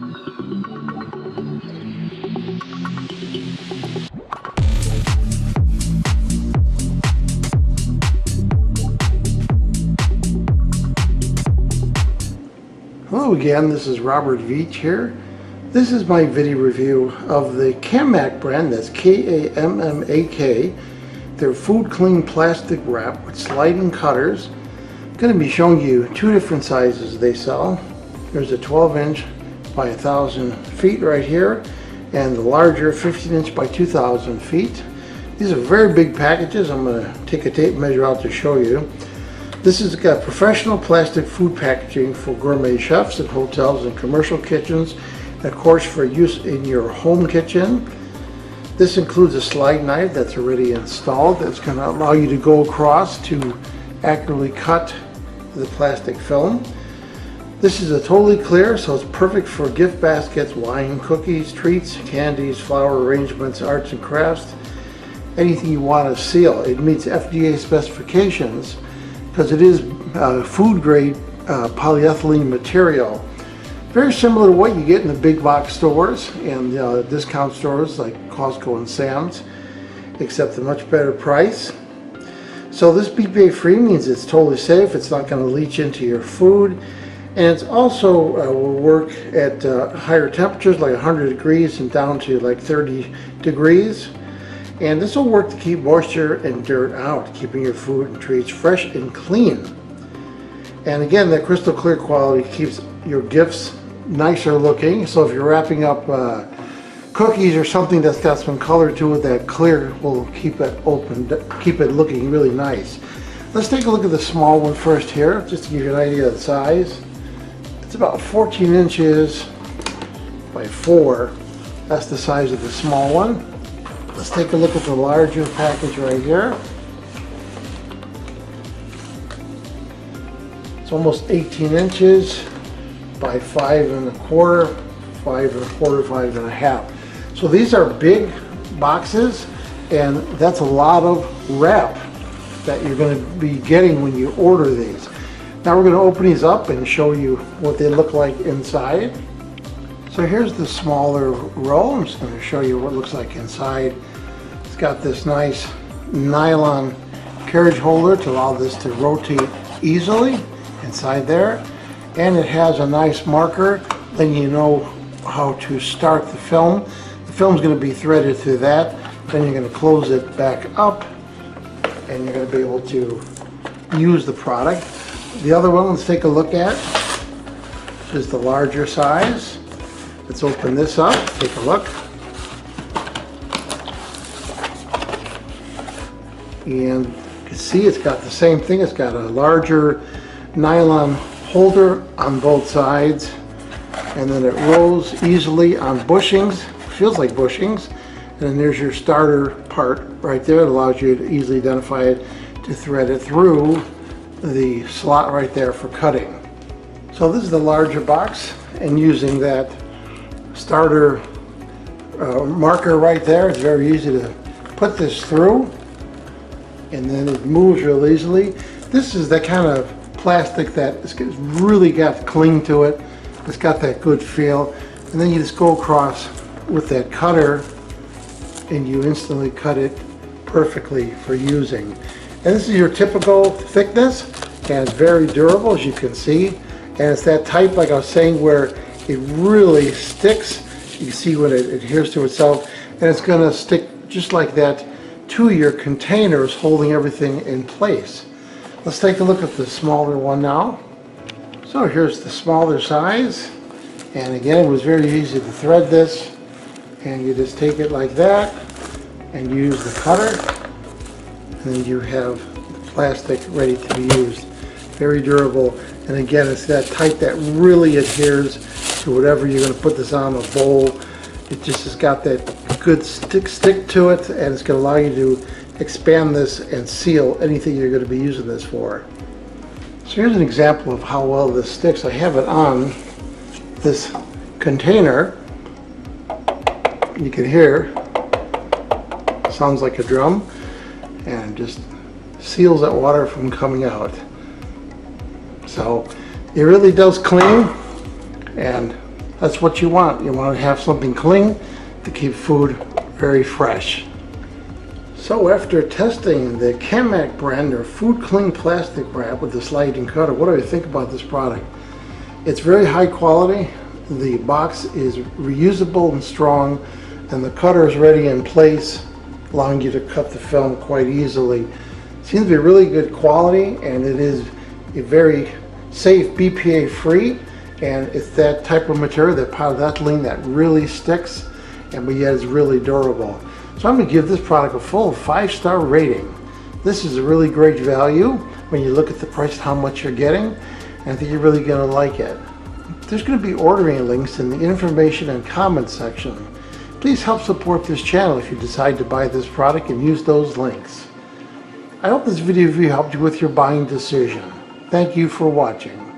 Hello again, this is Robert Veach here. This is my video review of the KAMMAK brand, that's K-A-M-M-A-K. Their food cling plastic wrap with sliding cutters. I'm going to be showing you two different sizes they sell. There's a 12-inch by 1,000 feet right here, and the larger 15-inch by 2,000 feet. These are very big packages. I'm going to take a tape measure out to show you. This has got professional plastic food packaging for gourmet chefs in hotels and commercial kitchens, and of course for use in your home kitchen. This includes a slide knife that's already installed that's going to allow you to go across to accurately cut the plastic film. This is a totally clear, so it's perfect for gift baskets, wine, cookies, treats, candies, flower arrangements, arts and crafts, anything you want to seal. It meets FDA specifications because it is food grade polyethylene material. Very similar to what you get in the big box stores and discount stores like Costco and Sam's, except a much better price. So this BPA-free means it's totally safe, it's not going to leach into your food, and it's also will work at higher temperatures like 100 degrees and down to like 30 degrees. And this will work to keep moisture and dirt out, keeping your food and treats fresh and clean. And again, that crystal clear quality keeps your gifts nicer looking. So if you're wrapping up cookies or something that's got some color to it, that clear will keep it open, keep it looking really nice. Let's take a look at the small one first here, just to give you an idea of the size. It's about 14 inches by 4. That's the size of the small one. Let's take a look at the larger package right here. It's almost 18 inches by 5 1/4, 5 1/4, 5 1/2. So these are big boxes, and that's a lot of wrap that you're going to be getting when you order these. Now we're going to open these up and show you what they look like inside. So here's the smaller roll. I'm just going to show you what it looks like inside. It's got this nice nylon carriage holder to allow this to rotate easily inside there. And it has a nice marker, letting you know how to start the film. The film's going to be threaded through that. Then you're going to close it back up, and you're going to be able to use the product. The other one, let's take a look at, is the larger size. Let's open this up, take a look. And you can see it's got the same thing. It's got a larger nylon holder on both sides, and then it rolls easily on bushings, feels like bushings. And then there's your starter part right there. It allows you to easily identify it, to thread it through the slot right there for cutting. So this is the larger box, and using that starter marker right there, it's very easy to put this through, and then it moves real easily. This is the kind of plastic that it's really got cling to it. It's got that good feel, and then you just go across with that cutter and you instantly cut it perfectly for using. And this is your typical thickness, and it's very durable, as you can see. And it's that type, like I was saying, where it really sticks. You can see when it adheres to itself, and it's going to stick just like that to your containers, holding everything in place. Let's take a look at the smaller one now. So here's the smaller size, and again, it was very easy to thread this, and you just take it like that and use the cutter, and then you have the plastic ready to be used. Very durable, and again, it's that tight that really adheres to whatever you're going to put this on, a bowl. It just has got that good stick to it, and it's going to allow you to expand this and seal anything you're going to be using this for. So here's an example of how well this sticks. I have it on this container. You can hear, sounds like a drum, and just seals that water from coming out. So it really does cling, and That's what you want. You want to have something cling to keep food very fresh. So after testing the KAMMAK brand, their food cling plastic wrap with the sliding cutter, what do I think about this product? It's very high quality. The box is reusable and strong, and the cutter is ready in place, allowing you to cut the film quite easily. Seems to be really good quality, and it is a very safe, BPA-free, and it's that type of material, that polyethylene, that really sticks, and but yet is really durable. So I'm going to give this product a full 5-star rating. This is a really great value when you look at the price and how much you're getting, and I think you're really going to like it. There's going to be ordering links in the information and comments section. Please help support this channel if you decide to buy this product and use those links. I hope this video helped you with your buying decision. Thank you for watching.